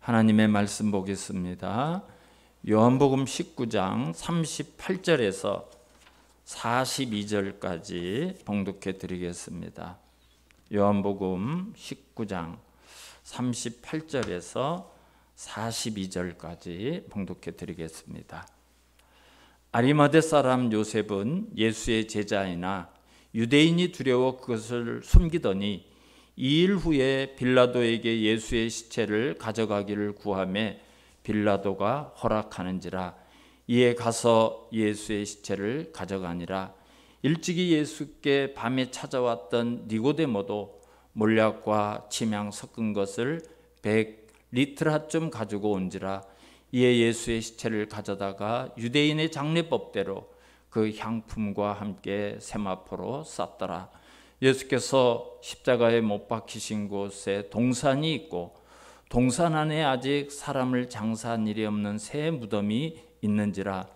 하나님의 말씀 보겠습니다. 요한복음 19장 38절에서 42절까지 봉독해 드리겠습니다. 요한복음 19장 38절에서 42절까지 봉독해 드리겠습니다. 아리마대 사람 요셉은 예수의 제자이나 유대인이 두려워 그것을 숨기더니 2일 후에 빌라도에게 예수의 시체를 가져가기를 구하매 빌라도가 허락하는지라. 이에 가서 예수의 시체를 가져가니라. 일찍이 예수께 밤에 찾아왔던 니고데모도 몰약과 침향 섞은 것을 100리트라쯤 가지고 온지라. 이에 예수의 시체를 가져다가 유대인의 장례법대로 그 향품과 함께 세마포로 쌌더라. 예수께서 십자가에 못 박히신 곳에 동산이 있고 동산 안에 아직 사람을 장사한 일이 없는 새 무덤이 있는지라.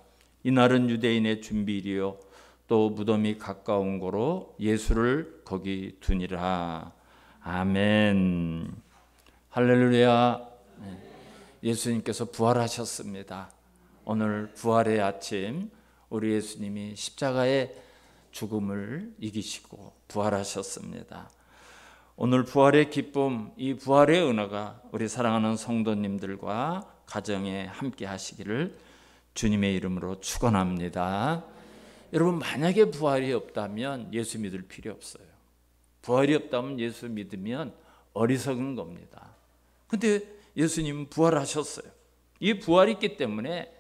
이날은 유대인의 준비일이요 또 무덤이 가까운 고로 예수를 거기 두니라. 아멘. 할렐루야. 예수님께서 부활하셨습니다. 오늘 부활의 아침, 우리 예수님이 십자가의 죽음을 이기시고 부활하셨습니다. 오늘 부활의 기쁨, 이 부활의 은혜가 우리 사랑하는 성도님들과 가정에 함께 하시기를 주님의 이름으로 축원합니다. 여러분, 만약에 부활이 없다면 예수 믿을 필요 없어요. 부활이 없다면 예수 믿으면 어리석은 겁니다. 근데 예수님은 부활하셨어요. 이 부활이 있기 때문에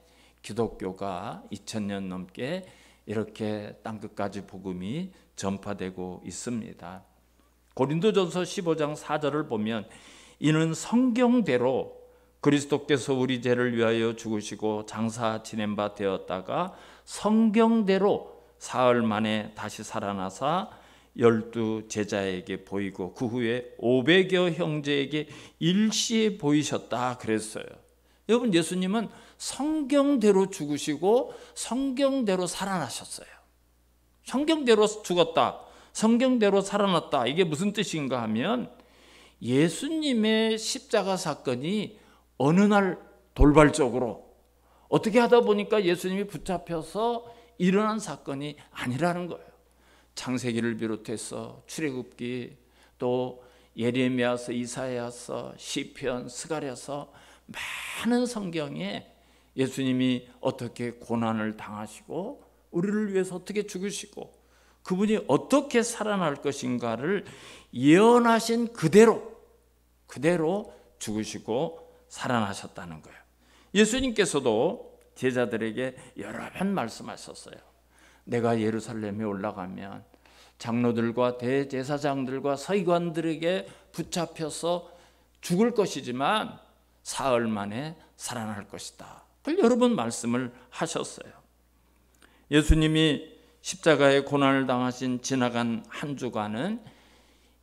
기독교가 2000년 넘게 이렇게 땅끝까지 복음이 전파되고 있습니다. 고린도전서 15장 4절을 보면 이는 성경대로 그리스도께서 우리 죄를 위하여 죽으시고 장사 지낸 바 되었다가 성경대로 사흘 만에 다시 살아나사 12 제자에게 보이고 그 후에 500여 형제에게 일시에 보이셨다 그랬어요. 여러분, 예수님은 성경대로 죽으시고 성경대로 살아나셨어요. 성경대로 죽었다, 성경대로 살아났다, 이게 무슨 뜻인가 하면 예수님의 십자가 사건이 어느 날 돌발적으로 어떻게 하다 보니까 예수님이 붙잡혀서 일어난 사건이 아니라는 거예요. 창세기를 비롯해서 출애굽기, 또 예레미야서, 이사야서, 시편, 스가랴서 많은 성경에 예수님이 어떻게 고난을 당하시고 우리를 위해서 어떻게 죽으시고 그분이 어떻게 살아날 것인가를 예언하신 그대로 죽으시고 살아나셨다는 거예요. 예수님께서도 제자들에게 여러 번 말씀하셨어요. 내가 예루살렘에 올라가면 장로들과 대제사장들과 서기관들에게 붙잡혀서 죽을 것이지만 사흘 만에 살아날 것이다. 그걸 여러 번 말씀을 하셨어요. 예수님이 십자가의 고난을 당하신 지나간 한 주간은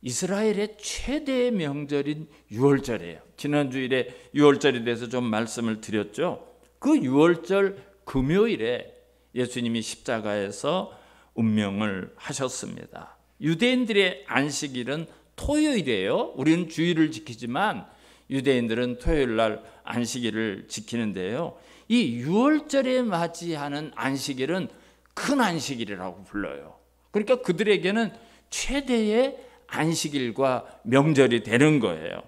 이스라엘의 최대의 명절인 유월절이에요. 지난 주일에 유월절에 대해서 좀 말씀을 드렸죠. 그 유월절 금요일에 예수님이 십자가에서 운명을 하셨습니다. 유대인들의 안식일은 토요일이에요. 우리는 주일을 지키지만 유대인들은 토요일 날 안식일을 지키는데요. 이 유월절에 맞이하는 안식일은 큰 안식일이라고 불러요. 그러니까 그들에게는 최대의 안식일과 명절이 되는 거예요.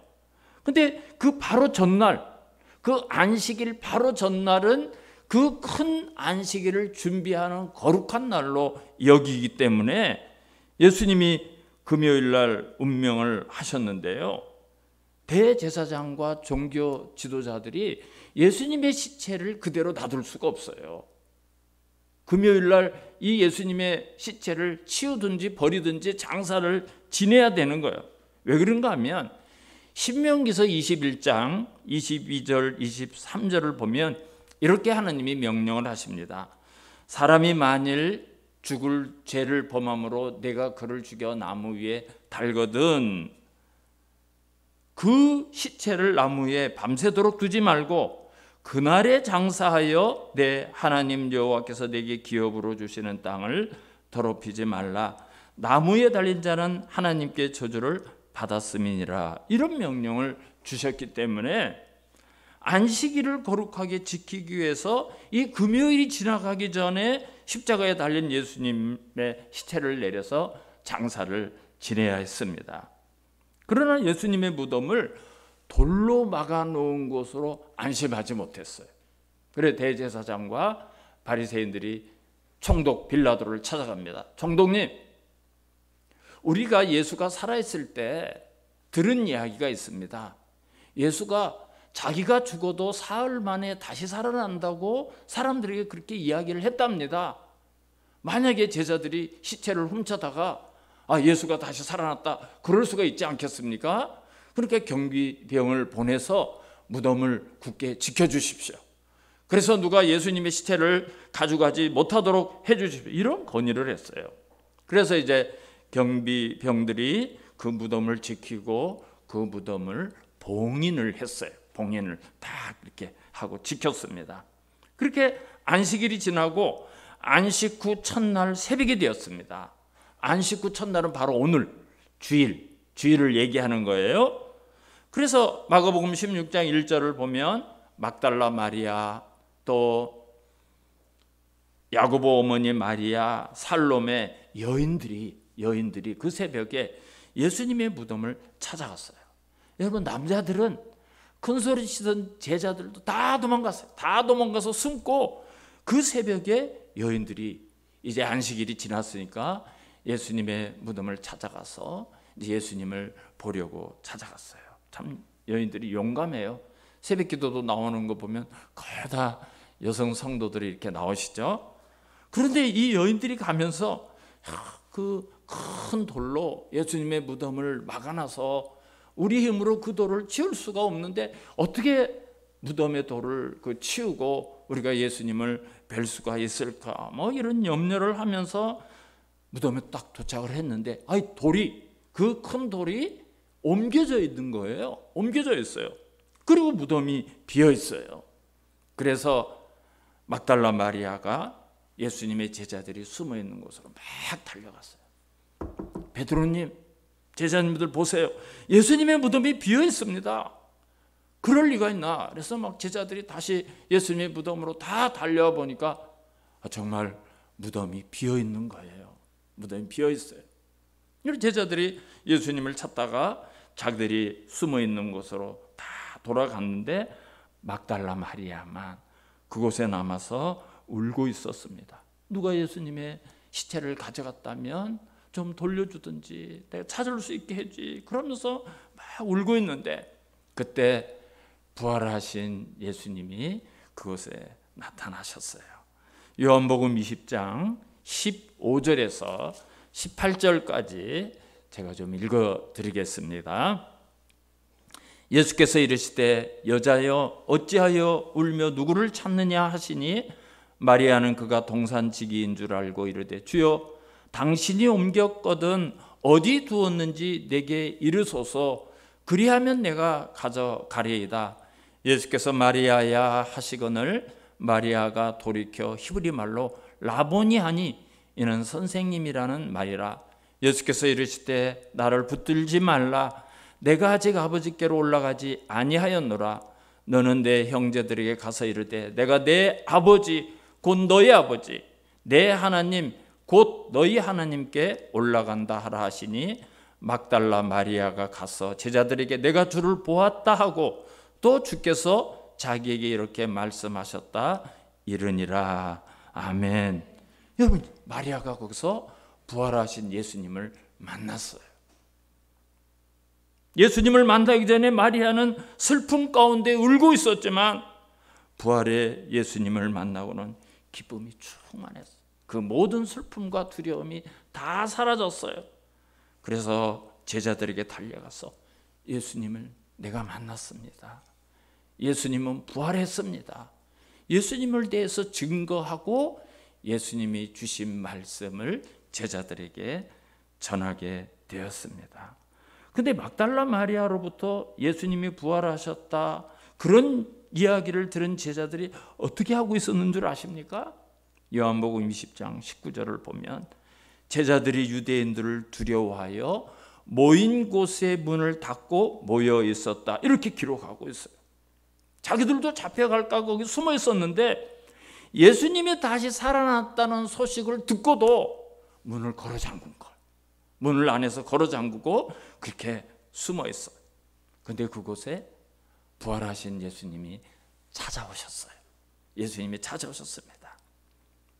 근데 그 바로 전날, 그 안식일 바로 전날은 그 큰 안식일을 준비하는 거룩한 날로 여기기 때문에 예수님이 금요일 날 운명을 하셨는데요. 대제사장과 종교 지도자들이 예수님의 시체를 그대로 놔둘 수가 없어요. 금요일 날 이 예수님의 시체를 치우든지 버리든지 장사를 지내야 되는 거예요. 왜 그런가 하면 신명기서 21장 22절 23절을 보면 이렇게 하나님이 명령을 하십니다. 사람이 만일 죽을 죄를 범함으로 내가 그를 죽여 나무 위에 달거든 그 시체를 나무 위에 밤새도록 두지 말고 그날에 장사하여 내 하나님 여호와께서 내게 기업으로 주시는 땅을 더럽히지 말라. 나무에 달린 자는 하나님께 저주를 받았음이니라. 이런 명령을 주셨기 때문에 안식일을 거룩하게 지키기 위해서 이 금요일이 지나가기 전에 십자가에 달린 예수님의 시체를 내려서 장사를 지내야 했습니다. 그러나 예수님의 무덤을 돌로 막아놓은 곳으로 안심하지 못했어요. 그래 대제사장과 바리새인들이 총독 빌라도를 찾아갑니다. 총독님, 우리가 예수가 살아있을 때 들은 이야기가 있습니다. 예수가 자기가 죽어도 사흘 만에 다시 살아난다고 사람들에게 그렇게 이야기를 했답니다. 만약에 제자들이 시체를 훔쳐다가 예수가 다시 살아났다 그럴 수가 있지 않겠습니까? 그러니까 경비병을 보내서 무덤을 굳게 지켜주십시오. 그래서 누가 예수님의 시체를 가져가지 못하도록 해주십시오. 이런 건의를 했어요. 그래서 이제 경비병들이 그 무덤을 지키고 그 무덤을 봉인을 했어요. 봉인을 다 이렇게 하고 지켰습니다. 그렇게 안식일이 지나고 안식 후 첫날 새벽이 되었습니다. 안식 후 첫날은 바로 오늘 주일을 얘기하는 거예요. 그래서 마가복음 16장 1절을 보면 막달라 마리아, 또 야고보 어머니 마리아, 살로메 여인들이 그 새벽에 예수님의 무덤을 찾아갔어요. 여러분, 남자들은 큰 소리 치던 제자들도 다 도망갔어요. 다 도망가서 숨고 그 새벽에 여인들이 이제 안식일이 지났으니까 예수님의 무덤을 찾아가서 예수님을 보려고 찾아갔어요. 참 여인들이 용감해요. 새벽 기도도 나오는 거 보면 거의 다 여성 성도들이 이렇게 나오시죠. 그런데 이 여인들이 가면서 그 큰 돌로 예수님의 무덤을 막아놔서 우리 힘으로 그 돌을 치울 수가 없는데 어떻게 무덤의 돌을 치우고 우리가 예수님을 뵐 수가 있을까? 이런 염려를 하면서 무덤에 딱 도착을 했는데 그 큰 돌이 옮겨져 있는 거예요. 옮겨져 있어요. 그리고 무덤이 비어 있어요. 그래서 막달라 마리아가 예수님의 제자들이 숨어 있는 곳으로 막 달려갔어요. 베드로님, 제자님들 보세요. 예수님의 무덤이 비어 있습니다. 그럴 리가 있나? 그래서 막 제자들이 다시 예수님의 무덤으로 다 달려와 보니까 정말 무덤이 비어 있는 거예요. 무덤이 비어 있어요. 제자들이 예수님을 찾다가 자기들이 숨어 있는 곳으로 다 돌아갔는데 막달라 마리아만 그곳에 남아서 울고 있었습니다. 누가 예수님의 시체를 가져갔다면 좀 돌려주든지 내가 찾을 수 있게 해주지, 그러면서 막 울고 있는데 그때 부활하신 예수님이 그곳에 나타나셨어요. 요한복음 20장 15절에서 18절까지 제가 좀 읽어드리겠습니다. 예수께서 이르시되 여자여 어찌하여 울며 누구를 찾느냐 하시니 마리아는 그가 동산지기인 줄 알고 이르되 주여 당신이 옮겼거든 어디 두었는지 내게 이르소서, 그리하면 내가 가져가리이다. 예수께서 마리아야 하시거늘 마리아가 돌이켜 히브리 말로 라보니 하니 이는 선생님이라는 말이라. 예수께서 이르시되 나를 붙들지 말라. 내가 아직 아버지께로 올라가지 아니하였노라. 너는 내 형제들에게 가서 이르되 내가 내 아버지 곧 너희 아버지 내 하나님 곧 너희 하나님께 올라간다 하라 하시니 막달라 마리아가 가서 제자들에게 내가 주를 보았다 하고 또 주께서 자기에게 이렇게 말씀하셨다 이르니라. 아멘. 여러분, 마리아가 거기서 부활하신 예수님을 만났어요. 예수님을 만나기 전에 마리아는 슬픔 가운데 울고 있었지만 부활의 예수님을 만나고는 기쁨이 충만했어요. 그 모든 슬픔과 두려움이 다 사라졌어요. 그래서 제자들에게 달려가서 예수님을 내가 만났습니다. 예수님은 부활했습니다. 예수님을 대해서 증거하고 예수님이 주신 말씀을 제자들에게 전하게 되었습니다. 근데 막달라 마리아로부터 예수님이 부활하셨다 그런 이야기를 들은 제자들이 어떻게 하고 있었는 줄 아십니까? 요한복음 20장 19절을 보면 제자들이 유대인들을 두려워하여 모인 곳의 문을 닫고 모여 있었다 이렇게 기록하고 있어요. 자기들도 잡혀갈까 거기 숨어 있었는데 예수님이 다시 살아났다는 소식을 듣고도 문을 걸어 잠근 걸. 문을 안에서 걸어 잠그고 그렇게 숨어 있어요. 근데 그곳에 부활하신 예수님이 찾아오셨어요. 예수님이 찾아오셨습니다.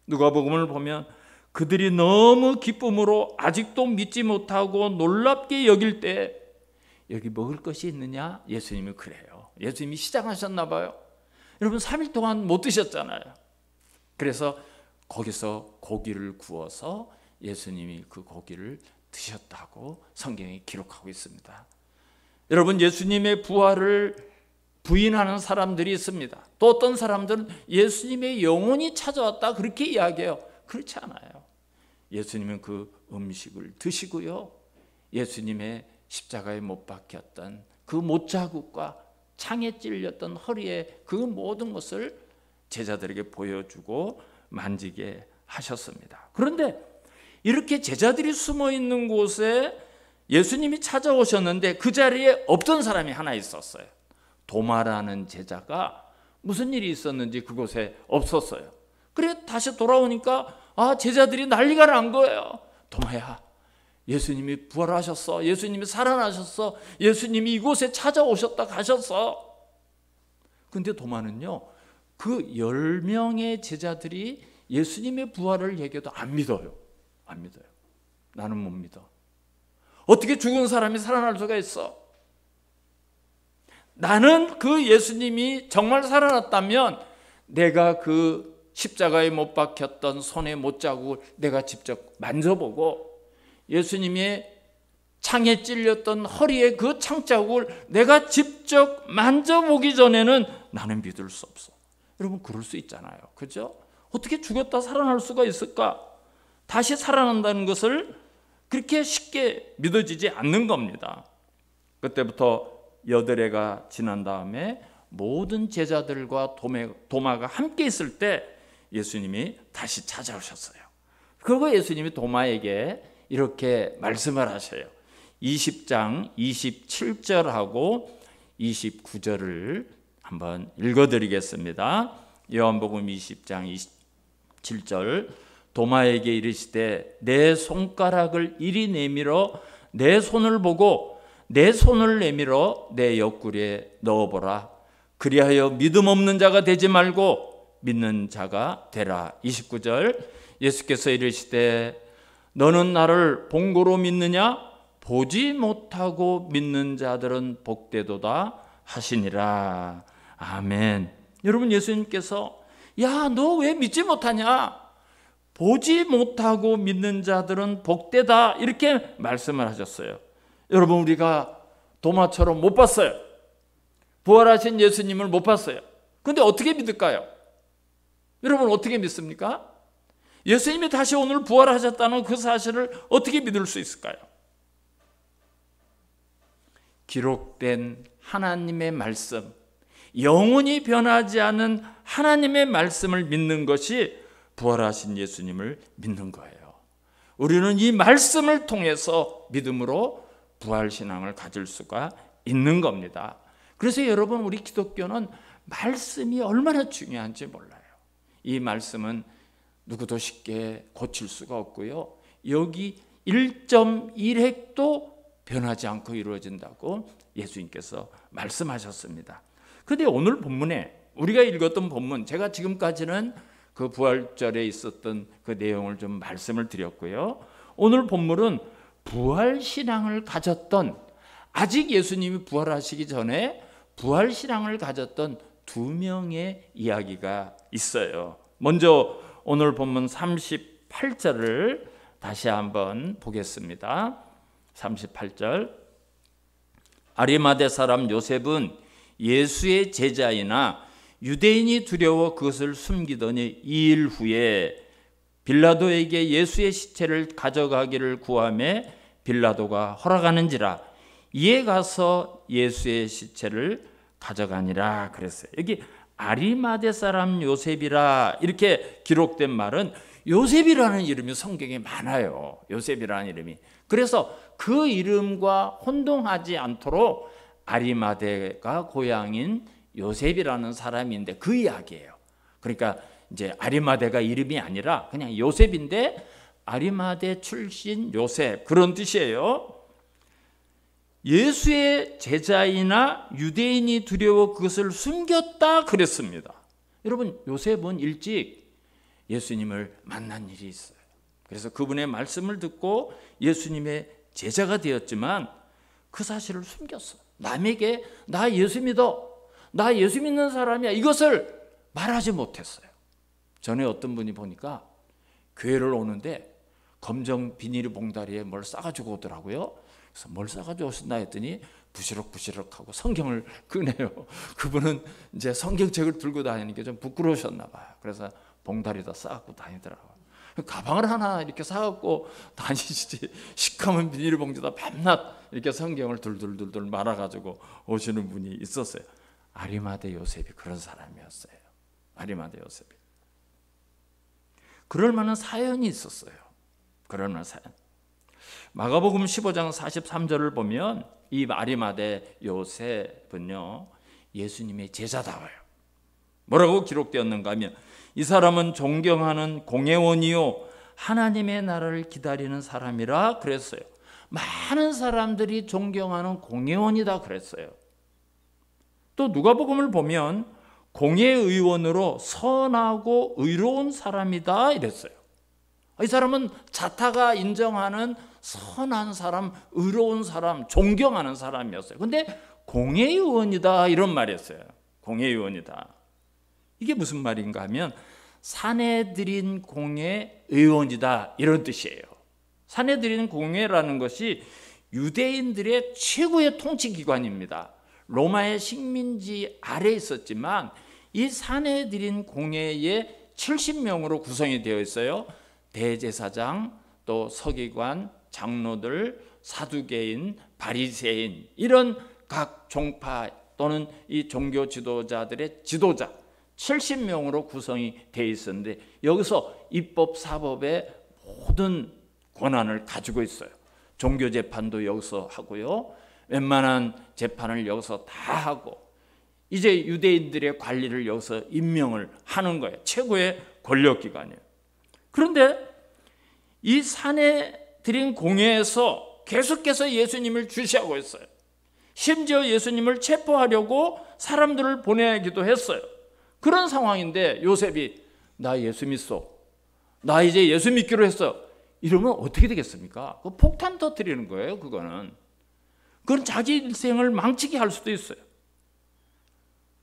누가복음을 보면 그들이 너무 기쁨으로 아직도 믿지 못하고 놀랍게 여길 때 여기 먹을 것이 있느냐? 예수님이 그래요. 예수님이 시작하셨나 봐요. 여러분 3일 동안 못 드셨잖아요. 그래서 거기서 고기를 구워서 예수님이 그 고기를 드셨다고 성경이 기록하고 있습니다. 여러분 예수님의 부활을 부인하는 사람들이 있습니다. 또 어떤 사람들은 예수님의 영혼이 찾아왔다 그렇게 이야기해요. 그렇지 않아요. 예수님은 그 음식을 드시고요. 예수님의 십자가에 못 박혔던 그 못자국과 창에 찔렸던 허리에 그 모든 것을 제자들에게 보여주고 만지게 하셨습니다. 그런데 이렇게 제자들이 숨어 있는 곳에 예수님이 찾아오셨는데 그 자리에 없던 사람이 하나 있었어요. 도마라는 제자가 무슨 일이 있었는지 그곳에 없었어요. 그래 다시 돌아오니까 제자들이 난리가 난 거예요. 도마야, 예수님이 부활하셨어. 예수님이 살아나셨어. 예수님이 이곳에 찾아오셨다 가셨어. 근데 도마는요, 그 10명의 제자들이 예수님의 부활을 얘기해도 안 믿어요. 안 믿어요. 나는 못 믿어. 어떻게 죽은 사람이 살아날 수가 있어? 나는 그 예수님이 정말 살아났다면 내가 그 십자가에 못 박혔던 손의 못자국을 내가 직접 만져보고 예수님의 창에 찔렸던 허리에 그 창자국을 내가 직접 만져보기 전에는 나는 믿을 수 없어. 여러분 그럴 수 있잖아요. 그죠? 어떻게 죽었다 살아날 수가 있을까? 다시 살아난다는 것을 그렇게 쉽게 믿어지지 않는 겁니다. 그때부터 8해가 지난 다음에 모든 제자들과 도마가 함께 있을 때 예수님이 다시 찾아오셨어요. 그리고 예수님이 도마에게 이렇게 말씀을 하셔요. 20장 27절하고 29절을 한번 읽어드리겠습니다. 요한복음 20장 27절 도마에게 이르시되 내 손가락을 이리 내밀어 내 손을 보고 내 손을 내밀어 내 옆구리에 넣어보라. 그리하여 믿음 없는 자가 되지 말고 믿는 자가 되라. 29절 예수께서 이르시되 너는 나를 본고로 믿느냐? 보지 못하고 믿는 자들은 복되도다 하시니라. 아멘. 여러분 예수님께서 야, 너 왜 믿지 못하냐? 보지 못하고 믿는 자들은 복되다 이렇게 말씀을 하셨어요. 여러분 우리가 도마처럼 못 봤어요. 부활하신 예수님을 못 봤어요. 그런데 어떻게 믿을까요? 여러분 어떻게 믿습니까? 예수님이 다시 오늘 부활하셨다는 그 사실을 어떻게 믿을 수 있을까요? 기록된 하나님의 말씀, 영원히 변하지 않은 하나님의 말씀을 믿는 것이 부활하신 예수님을 믿는 거예요. 우리는 이 말씀을 통해서 믿음으로 부활신앙을 가질 수가 있는 겁니다. 그래서 여러분 우리 기독교는 말씀이 얼마나 중요한지 몰라요. 이 말씀은 누구도 쉽게 고칠 수가 없고요. 여기 1.1획도 변하지 않고 이루어진다고 예수님께서 말씀하셨습니다. 그런데 오늘 본문에 우리가 읽었던 본문, 제가 지금까지는 그 부활절에 있었던 그 내용을 좀 말씀을 드렸고요. 오늘 본문은 부활신앙을 가졌던, 아직 예수님이 부활하시기 전에 부활신앙을 가졌던 2명의 이야기가 있어요. 먼저 오늘 본문 38절을 다시 한번 보겠습니다. 38절 아리마대 사람 요셉은 예수의 제자이나 유대인이 두려워 그것을 숨기더니 2일 후에 빌라도에게 예수의 시체를 가져가기를 구하매 빌라도가 허락하는지라 이에 가서 예수의 시체를 가져가니라 그랬어요. 여기 아리마대 사람 요셉이라 이렇게 기록된 말은 요셉이라는 이름이 성경에 많아요. 요셉이라는 이름이. 그래서 그 이름과 혼동하지 않도록 아리마대가 고향인 요셉이라는 사람인데 그 이야기예요. 그러니까 이제 아리마대가 이름이 아니라 그냥 요셉인데 아리마대 출신 요셉, 그런 뜻이에요. 예수의 제자이나 유대인이 두려워 그것을 숨겼다 그랬습니다. 여러분, 요셉은 일찍 예수님을 만난 일이 있어요. 그래서 그분의 말씀을 듣고 예수님의 제자가 되었지만 그 사실을 숨겼어요. 남에게 나 예수 믿어, 나 예수 믿는 사람이야, 이것을 말하지 못했어요. 전에 어떤 분이 보니까 교회를 오는데 검정 비닐봉다리에 뭘 싸가지고 오더라고요. 그래서 뭘 싸가지고 오신다 했더니 부시럭부시럭하고 성경을 꺼내요. 그분은 이제 성경책을 들고 다니는 게 좀 부끄러우셨나 봐요. 그래서 봉다리에다 싸갖고 다니더라고요. 가방을 하나 이렇게 싸갖고 다니시지, 시커먼 비닐봉지에다 밤낮 이렇게 성경을 둘둘둘둘 말아가지고 오시는 분이 있었어요. 아리마대 요셉이 그런 사람이었어요. 아리마대 요셉이. 그럴 만한 사연이 있었어요. 그럴 만한 사연. 마가복음 15장 43절을 보면 이 아리마대 요셉은요, 예수님의 제자다워요. 뭐라고 기록되었는가 하면 이 사람은 존경하는 공회원이요 하나님의 나라를 기다리는 사람이라 그랬어요. 많은 사람들이 존경하는 공회원이다 그랬어요. 또 누가복음을 보면 공회의원으로 선하고 의로운 사람이다 이랬어요. 이 사람은 자타가 인정하는 선한 사람, 의로운 사람, 존경하는 사람이었어요. 근데 공회의원이다 이런 말이었어요. 공회의원이다. 이게 무슨 말인가 하면 사내들인 공회의원이다 이런 뜻이에요. 사내들인 공회라는 것이 유대인들의 최고의 통치기관입니다. 로마의 식민지 아래에 있었지만 이 사내들인 공회에 70명으로 구성이 되어 있어요. 대제사장, 또 서기관, 장로들, 사두개인, 바리새인, 이런 각 종파 또는 이 종교 지도자들의 지도자 70명으로 구성이 되어 있었는데 여기서 입법, 사법의 모든 권한을 가지고 있어요. 종교 재판도 여기서 하고요. 웬만한 재판을 여기서 다 하고 이제 유대인들의 관리를 여기서 임명을 하는 거예요. 최고의 권력기관이에요. 그런데 이 사내들인 공회에서 계속해서 예수님을 주시하고 있어요. 심지어 예수님을 체포하려고 사람들을 보내기도 했어요. 그런 상황인데 요셉이 나 예수 믿소, 나 이제 예수 믿기로 했어, 이러면 어떻게 되겠습니까? 폭탄 터뜨리는 거예요. 그건 자기 인생을 망치게 할 수도 있어요.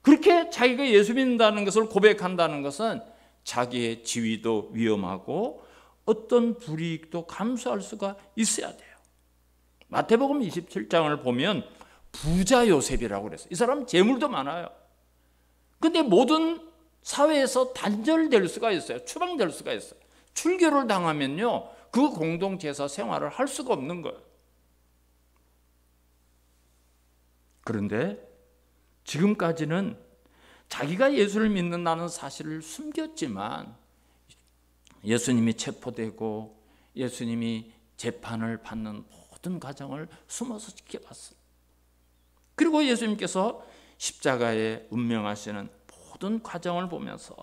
그렇게 자기가 예수 믿는다는 것을 고백한다는 것은 자기의 지위도 위험하고 어떤 불이익도 감수할 수가 있어야 돼요. 마태복음 27장을 보면 부자 요셉이라고 그랬어요. 이 사람 재물도 많아요. 근데 모든 사회에서 단절될 수가 있어요. 추방될 수가 있어요. 출교를 당하면요, 그 공동체에서 생활을 할 수가 없는 거예요. 그런데 지금까지는 자기가 예수를 믿는다는 사실을 숨겼지만 예수님이 체포되고 예수님이 재판을 받는 모든 과정을 숨어서 지켜봤어요. 그리고 예수님께서 십자가에 운명하시는 모든 과정을 보면서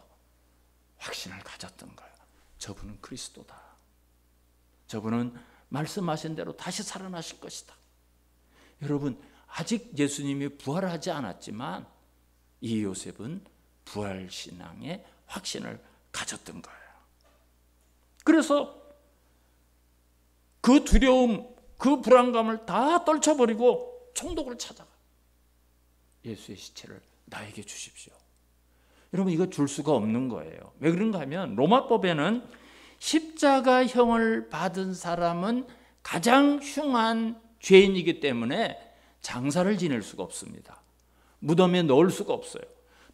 확신을 가졌던 거예요. 저분은 그리스도다. 저분은 말씀하신 대로 다시 살아나실 것이다. 여러분, 아직 예수님이 부활하지 않았지만 이 요셉은 부활신앙의 확신을 가졌던 거예요. 그래서 그 두려움, 그 불안감을 다 떨쳐버리고 총독을 찾아가. 예수의 시체를 나에게 주십시오. 여러분, 이거 줄 수가 없는 거예요. 왜 그런가 하면 로마법에는 십자가형을 받은 사람은 가장 흉한 죄인이기 때문에 장사를 지낼 수가 없습니다. 무덤에 넣을 수가 없어요.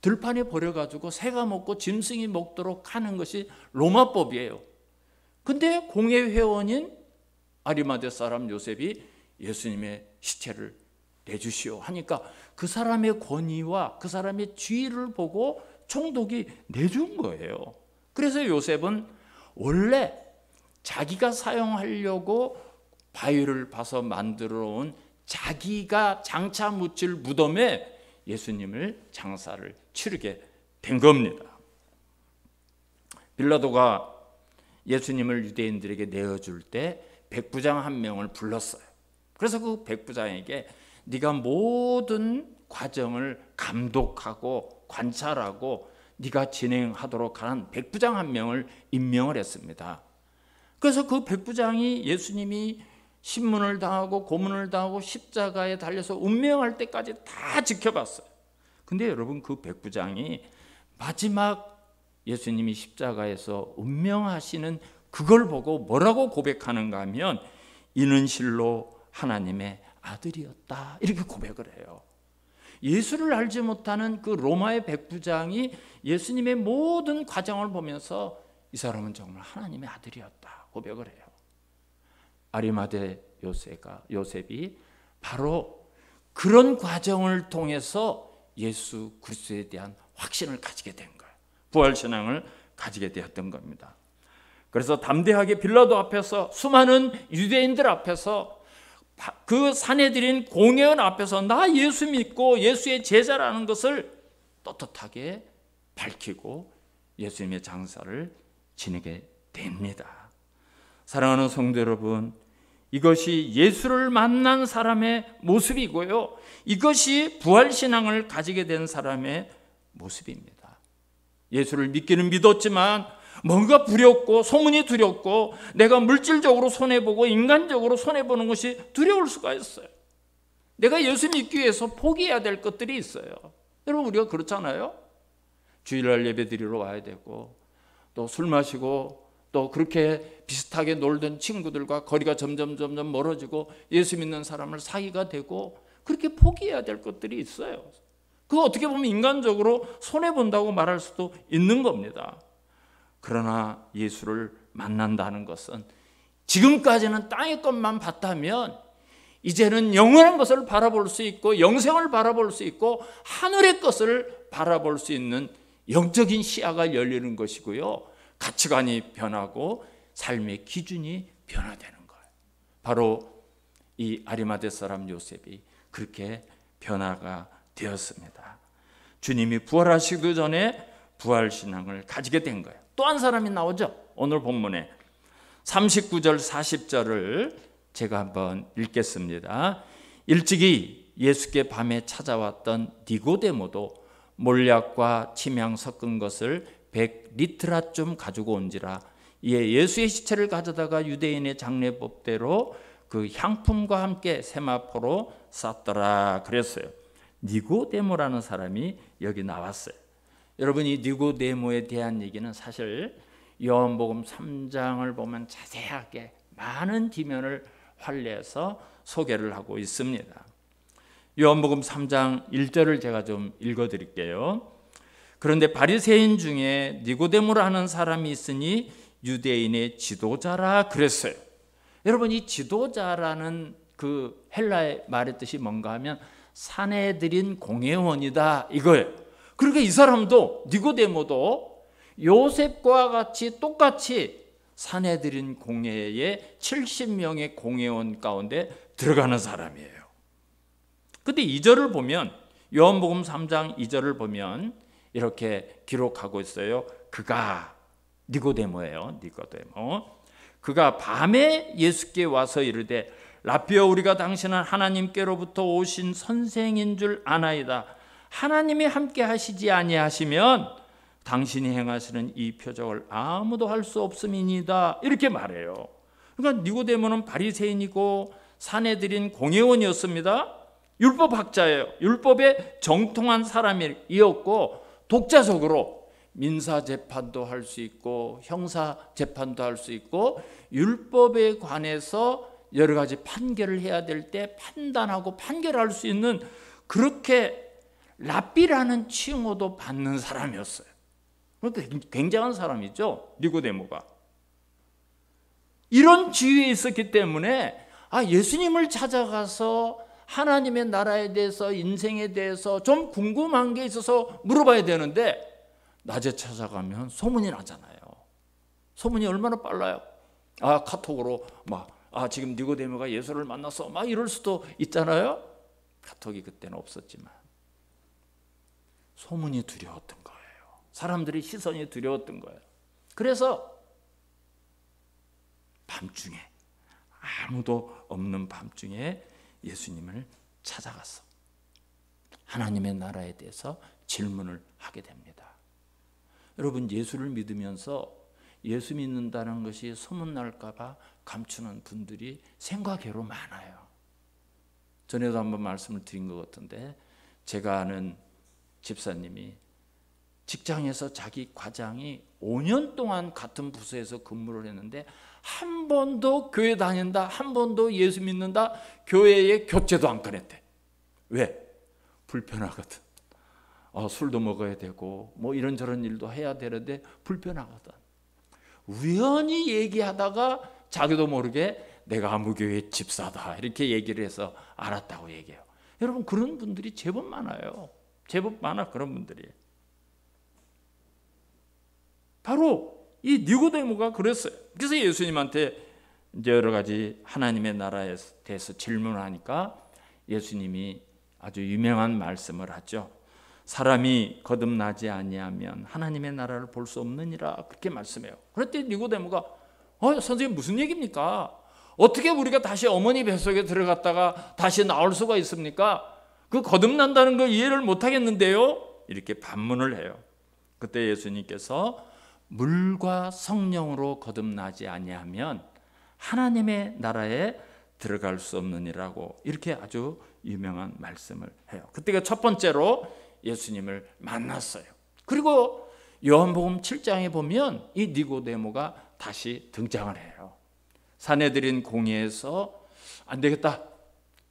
들판에 버려가지고 새가 먹고 짐승이 먹도록 하는 것이 로마법이에요. 근데 공회회원인 아리마대 사람 요셉이 예수님의 시체를 내주시오 하니까 그 사람의 권위와 그 사람의 지위를 보고 총독이 내준 거예요. 그래서 요셉은 원래 자기가 사용하려고 바위를 봐서 만들어 온 자기가 장차 묻힐 무덤에 예수님을 장사를 치르게 된 겁니다. 빌라도가 예수님을 유대인들에게 내어줄 때 백부장 한 명을 불렀어요. 그래서 그 백부장에게 네가 모든 과정을 감독하고 관찰하고 네가 진행하도록 하는 백부장 한 명을 임명을 했습니다. 그래서 그 백부장이 예수님이 신문을 당하고 고문을 당하고 십자가에 달려서 운명할 때까지 다 지켜봤어요. 근데 여러분, 그 백부장이 마지막 예수님이 십자가에서 운명하시는 그걸 보고 뭐라고 고백하는가 하면 이는 실로 하나님의 아들이었다, 이렇게 고백을 해요. 예수를 알지 못하는 그 로마의 백부장이 예수님의 모든 과정을 보면서 이 사람은 정말 하나님의 아들이었다 고백을 해요. 아리마대 요셉이 바로 그런 과정을 통해서 예수 그리스도에 대한 확신을 가지게 된 거예요. 부활신앙을 가지게 되었던 겁니다. 그래서 담대하게 빌라도 앞에서, 수많은 유대인들 앞에서, 그 사내들인 공회원 앞에서 나 예수 믿고 예수의 제자라는 것을 떳떳하게 밝히고 예수님의 장사를 지내게 됩니다. 사랑하는 성도 여러분, 이것이 예수를 만난 사람의 모습이고요, 이것이 부활신앙을 가지게 된 사람의 모습입니다. 예수를 믿기는 믿었지만 뭔가 두렵고 소문이 두렵고 내가 물질적으로 손해보고 인간적으로 손해보는 것이 두려울 수가 있어요. 내가 예수 믿기 위해서 포기해야 될 것들이 있어요. 여러분, 우리가 그렇잖아요. 주일날 예배 드리러 와야 되고, 또 술 마시고, 또 그렇게 비슷하게 놀던 친구들과 거리가 점점 멀어지고 예수 믿는 사람을 사귀가 되고, 그렇게 포기해야 될 것들이 있어요. 그거 어떻게 보면 인간적으로 손해본다고 말할 수도 있는 겁니다. 그러나 예수를 만난다는 것은 지금까지는 땅의 것만 봤다면 이제는 영원한 것을 바라볼 수 있고 영생을 바라볼 수 있고 하늘의 것을 바라볼 수 있는 영적인 시야가 열리는 것이고요, 가치관이 변하고 삶의 기준이 변화되는 거예요. 바로 이 아리마대 사람 요셉이 그렇게 변화가 되었습니다. 주님이 부활하시기 전에 부활신앙을 가지게 된 거예요. 또 한 사람이 나오죠. 오늘 본문에 39절 40절을 제가 한번 읽겠습니다. 일찍이 예수께 밤에 찾아왔던 니고데모도 몰약과 침향 섞은 것을 100리트라쯤 가지고 온지라 이에 예수의 시체를 가져다가 유대인의 장례법대로 그 향품과 함께 세마포로 쌌더라 그랬어요. 니고데모라는 사람이 여기 나왔어요. 여러분, 이 니고데모에 대한 얘기는 사실 요한복음 3장을 보면 자세하게 많은 지면을 활례해서 소개를 하고 있습니다. 요한복음 3장 1절을 제가 좀 읽어드릴게요. 그런데 바리새인 중에 니고데모라 하는 사람이 있으니 유대인의 지도자라 그랬어요. 여러분, 이 지도자라는 그 헬라의 말의 뜻이 뭔가 하면 사내들인 공회원이다 이거예요. 그러니까 이 사람도, 니고데모도 요셉과 같이 똑같이 사내들인 공회의 70명의 공회원 가운데 들어가는 사람이에요. 근데 2절을 보면, 요한복음 3장 2절을 보면 이렇게 기록하고 있어요. 그가, 니고데모예요. 니고데모. 그가 밤에 예수께 와서 이르되 라삐어, 우리가 당신은 하나님께로부터 오신 선생인 줄 아나이다. 하나님이 함께 하시지 아니하시면 당신이 행하시는 이 표적을 아무도 할 수 없음이니다. 이렇게 말해요. 그러니까 니고데모는 바리새인이고 사내들인 공회원이었습니다. 율법학자예요. 율법에 정통한 사람이었고 독자적으로 민사재판도 할 수 있고 형사재판도 할 수 있고 율법에 관해서 여러 가지 판결을 해야 될 때 판단하고 판결할 수 있는, 그렇게 랍비라는 칭호도 받는 사람이었어요. 그러니까 굉장한 사람이죠, 니고데모가. 이런 지위에 있었기 때문에 예수님을 찾아가서 하나님의 나라에 대해서, 인생에 대해서 좀 궁금한 게 있어서 물어봐야 되는데 낮에 찾아가면 소문이 나잖아요. 소문이 얼마나 빨라요. 카톡으로 지금 니고데모가 예수를 만났어 이럴 수도 있잖아요. 카톡이 그때는 없었지만 소문이 두려웠던 거예요. 사람들의 시선이 두려웠던 거예요. 그래서 밤중에, 아무도 없는 밤중에 예수님을 찾아갔어. 하나님의 나라에 대해서 질문을 하게 됩니다. 여러분, 예수를 믿으면서 예수 믿는다는 것이 소문날까 봐 감추는 분들이 생각외로 많아요. 전에도 한번 말씀을 드린 것 같은데, 제가 아는 집사님이 직장에서 자기 과장이 5년 동안 같은 부서에서 근무를 했는데 한 번도 교회 다닌다, 한 번도 예수 믿는다, 교회에 교체도 안 꺼냈대. 왜? 불편하거든. 술도 먹어야 되고 뭐 이런저런 일도 해야 되는데 불편하거든. 우연히 얘기하다가 자기도 모르게 내가 아무교회 집사다 이렇게 얘기를 해서 알았다고 얘기해요. 여러분, 그런 분들이 제법 많아요. 제법 많아, 그런 분들이. 바로 이 니고데모가 그랬어요. 그래서 예수님한테 이제 여러 가지 하나님의 나라에 대해서 질문을 하니까 예수님이 아주 유명한 말씀을 하죠. 사람이 거듭나지 아니하면 하나님의 나라를 볼 수 없느니라, 그렇게 말씀해요. 그랬더니 니고데모가 선생님 무슨 얘기입니까? 어떻게 우리가 다시 어머니 뱃속에 들어갔다가 다시 나올 수가 있습니까? 그 거듭난다는 걸 이해를 못하겠는데요? 이렇게 반문을 해요. 그때 예수님께서 물과 성령으로 거듭나지 아니하면 하나님의 나라에 들어갈 수 없느니라고 이렇게 아주 유명한 말씀을 해요. 그때가 첫 번째로 예수님을 만났어요. 그리고 요한복음 7장에 보면 이 니고데모가 다시 등장을 해요. 사내들인 공회에서 안 되겠다,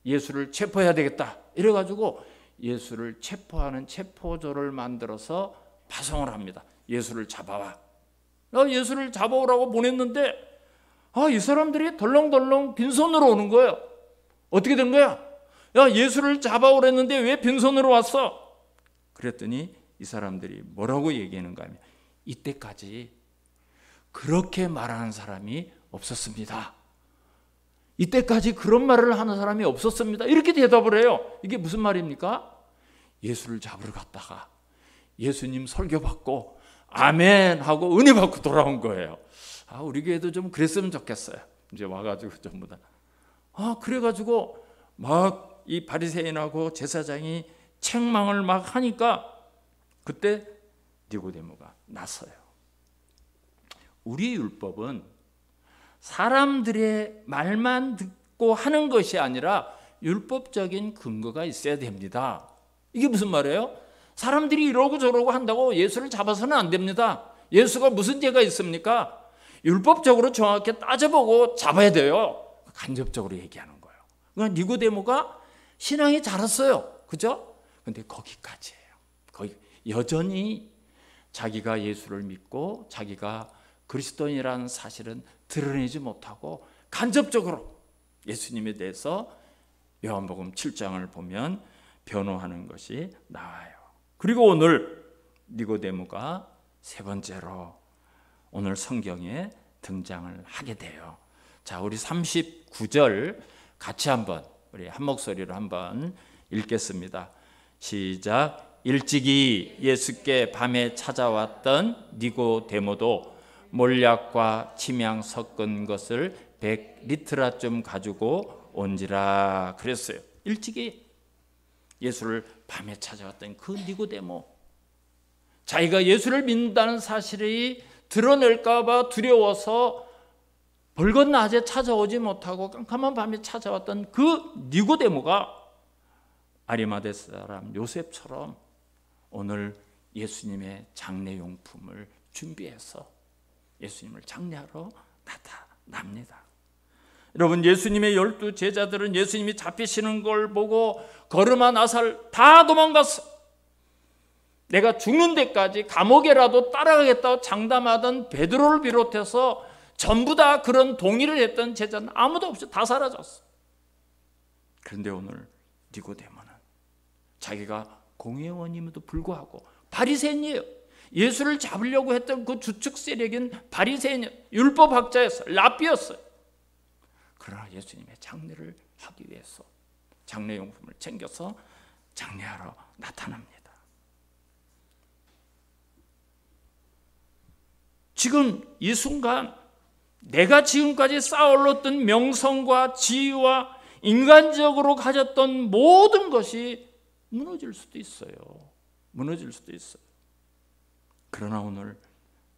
예수를 체포해야 되겠다 이래가지고 예수를 체포하는 체포조를 만들어서 파송을 합니다. 예수를 잡아와. 예수를 잡아오라고 보냈는데 이 사람들이 덜렁덜렁 빈손으로 오는 거예요. 어떻게 된 거야? 예수를 잡아오랬는데 왜 빈손으로 왔어? 그랬더니 이 사람들이 뭐라고 얘기하는가 하면 이때까지 그렇게 말하는 사람이 없었습니다. 이때까지 그런 말을 하는 사람이 없었습니다. 이렇게 대답을 해요. 이게 무슨 말입니까? 예수를 잡으러 갔다가 예수님 설교 받고 아멘 하고 은혜 받고 돌아온 거예요. 우리 교회도 좀 그랬으면 좋겠어요. 이제 와가지고 전부 다. 그래가지고 막 이 바리새인하고 제사장이 책망을 막 하니까 그때 니고데모가 나서요. 우리 율법은 사람들의 말만 듣고 하는 것이 아니라 율법적인 근거가 있어야 됩니다. 이게 무슨 말이에요? 사람들이 이러고 저러고 한다고 예수를 잡아서는 안 됩니다. 예수가 무슨 죄가 있습니까? 율법적으로 정확히 따져보고 잡아야 돼요. 간접적으로 얘기하는 거예요. 그러니까 니고데모가 신앙이 자랐어요. 그죠? 근데 거기까지예요. 거기 여전히 자기가 예수를 믿고 자기가 그리스도인이라는 사실은 드러내지 못하고 간접적으로 예수님에 대해서 요한복음 7장을 보면 변호하는 것이 나와요. 그리고 오늘 니고데모가 세 번째로 오늘 성경에 등장을 하게 돼요. 자, 우리 39절 같이 한번 우리 한 목소리로 한번 읽겠습니다. 시작. 일찍이 예수께 밤에 찾아왔던 니고데모도 몰약과 침향 섞은 것을 100리트라쯤 가지고 온지라 그랬어요. 일찍이 예수를 밤에 찾아왔던 그 니고데모, 자기가 예수를 믿는다는 사실이 드러낼까 봐 두려워서 벌건 낮에 찾아오지 못하고 깜깜한 밤에 찾아왔던 그 니고데모가 아리마대 사람 요셉처럼 오늘 예수님의 장례용품을 준비해서 예수님을 장례하러 나타납니다. 여러분, 예수님의 12 제자들은 예수님이 잡히시는 걸 보고 거르마 나살 다 도망갔어. 내가 죽는 데까지 감옥에라도 따라가겠다고 장담하던 베드로를 비롯해서 전부 다 그런 동의를 했던 제자는 아무도 없이 다 사라졌어. 그런데 오늘 니고데모는 자기가 공회원임에도 불구하고 바리새인이에요. 예수를 잡으려고 했던 그 주축 세력인 바리새인, 율법학자였어요. 랍비였어요. 그러나 예수님의 장례를 하기 위해서 장례용품을 챙겨서 장례하러 나타납니다. 지금 이 순간 내가 지금까지 쌓아올렸던 명성과 지위와 인간적으로 가졌던 모든 것이 무너질 수도 있어요. 무너질 수도 있어요. 그러나 오늘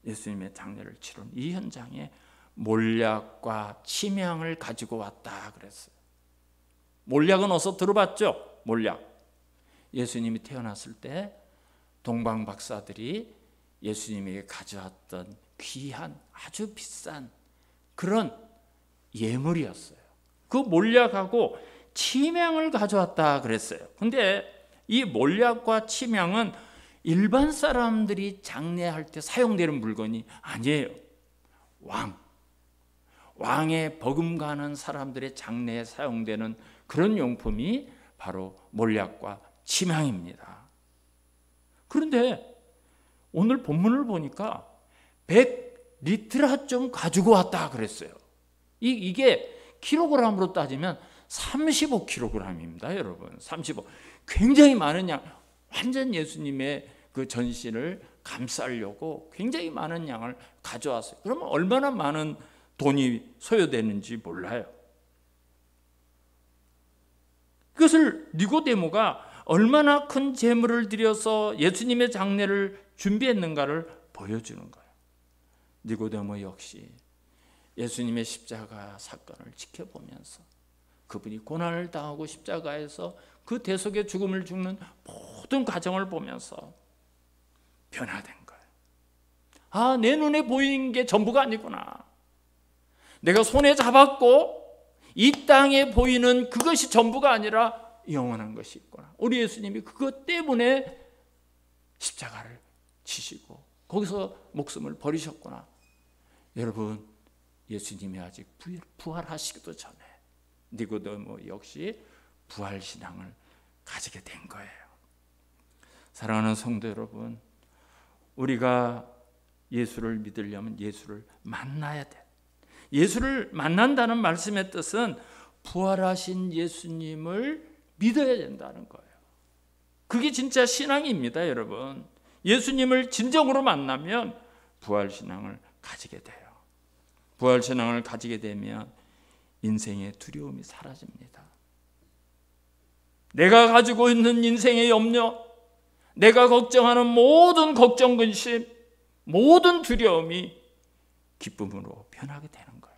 예수님의 장례를 치른 이 현장에 몰약과 침향을 가지고 왔다 그랬어요. 몰약은 어서 들어봤죠? 몰약. 예수님이 태어났을 때 동방 박사들이 예수님에게 가져왔던 귀한 아주 비싼 그런 예물이었어요. 그 몰약하고 침향을 가져왔다 그랬어요. 근데 이 몰약과 침향은 일반 사람들이 장례할 때 사용되는 물건이 아니에요. 왕의 버금가는 사람들의 장례에 사용되는 그런 용품이 바로 몰약과 침향입니다. 그런데 오늘 본문을 보니까 100리트라 좀 가지고 왔다 그랬어요. 이게 킬로그램으로 따지면 35kg입니다, 여러분. 35. 굉장히 많은 양. 완전 예수님의 그 전신을 감싸려고 굉장히 많은 양을 가져왔어요. 그러면 얼마나 많은 돈이 소요되는지 몰라요. 그것을 니고데모가 얼마나 큰 재물을 들여서 예수님의 장례를 준비했는가를 보여주는 거예요. 니고데모 역시 예수님의 십자가 사건을 지켜보면서 그분이 고난을 당하고 십자가에서 그 대속의 죽음을 죽는 모든 과정을 보면서 변화된 거예요. 아, 내 눈에 보이는 게 전부가 아니구나. 내가 손에 잡았고 이 땅에 보이는 그것이 전부가 아니라 영원한 것이 있구나. 우리 예수님이 그것 때문에 십자가를 지시고 거기서 목숨을 버리셨구나. 여러분, 예수님이 아직 부활하시기도 전에 니고데모 역시 부활신앙을 가지게 된 거예요. 사랑하는 성도 여러분, 우리가 예수를 믿으려면 예수를 만나야 돼. 예수를 만난다는 말씀의 뜻은 부활하신 예수님을 믿어야 된다는 거예요. 그게 진짜 신앙입니다, 여러분. 예수님을 진정으로 만나면 부활신앙을 가지게 돼요. 부활신앙을 가지게 되면 인생의 두려움이 사라집니다. 내가 가지고 있는 인생의 염려, 내가 걱정하는 모든 걱정, 근심, 모든 두려움이 기쁨으로 변하게 되는 거예요.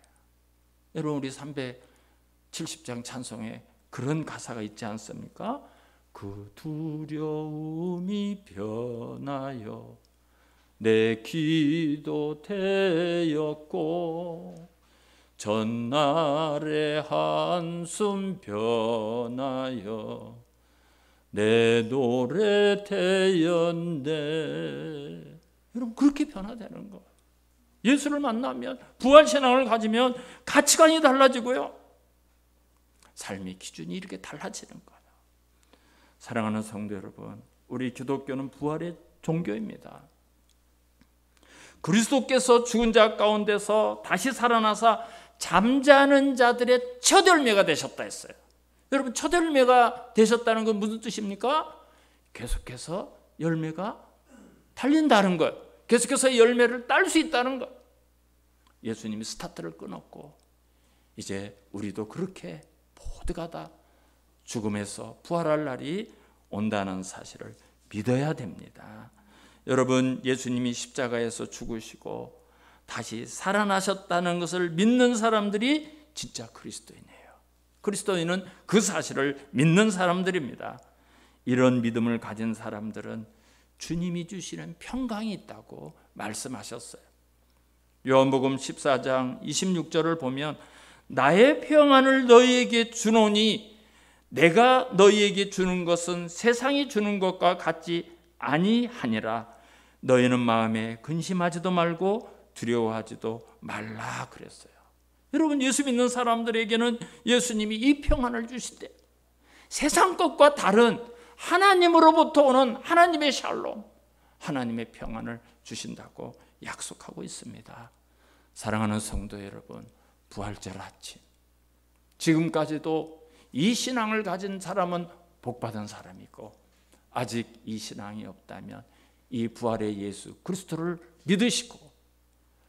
여러분, 우리 370장 찬송에 그런 가사가 있지 않습니까? 그 두려움이 변하여 내 기도 되었고 전날의 한숨 변하여 내 노래 되었네. 여러분, 그렇게 변화되는 거예요. 예수를 만나면, 부활신앙을 가지면 가치관이 달라지고요, 삶의 기준이 이렇게 달라지는 거예요. 사랑하는 성도 여러분, 우리 기독교는 부활의 종교입니다. 그리스도께서 죽은 자 가운데서 다시 살아나사 잠자는 자들의 첫 열매가 되셨다 했어요. 여러분, 첫 열매가 되셨다는 건 무슨 뜻입니까? 계속해서 열매가 달린다는 거예요. 계속해서 열매를 딸 수 있다는 거예요. 예수님이 스타트를 끊었고 이제 우리도 그렇게 모두가 다 죽음에서 부활할 날이 온다는 사실을 믿어야 됩니다. 여러분, 예수님이 십자가에서 죽으시고 다시 살아나셨다는 것을 믿는 사람들이 진짜 그리스도인이에요. 그리스도인은 그 사실을 믿는 사람들입니다. 이런 믿음을 가진 사람들은 주님이 주시는 평강이 있다고 말씀하셨어요. 요한복음 14장 26절을 보면 나의 평안을 너희에게 주노니 내가 너희에게 주는 것은 세상이 주는 것과 같지 아니하니라. 너희는 마음에 근심하지도 말고 두려워하지도 말라 그랬어요. 여러분, 예수 믿는 사람들에게는 예수님이 이 평안을 주신대요. 세상 것과 다른 하나님으로부터 오는 하나님의 샬롬, 하나님의 평안을 주신다고 약속하고 있습니다. 사랑하는 성도 여러분, 부활절 아침, 지금까지도 이 신앙을 가진 사람은 복받은 사람이고 아직 이 신앙이 없다면 이 부활의 예수 그리스도를 믿으시고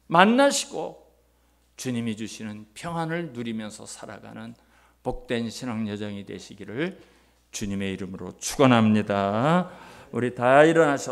만나시고 주님이 주시는 평안을 누리면서 살아가는 복된 신앙 여정이 되시기를 주님의 이름으로 축원합니다. 우리 다 일어나셔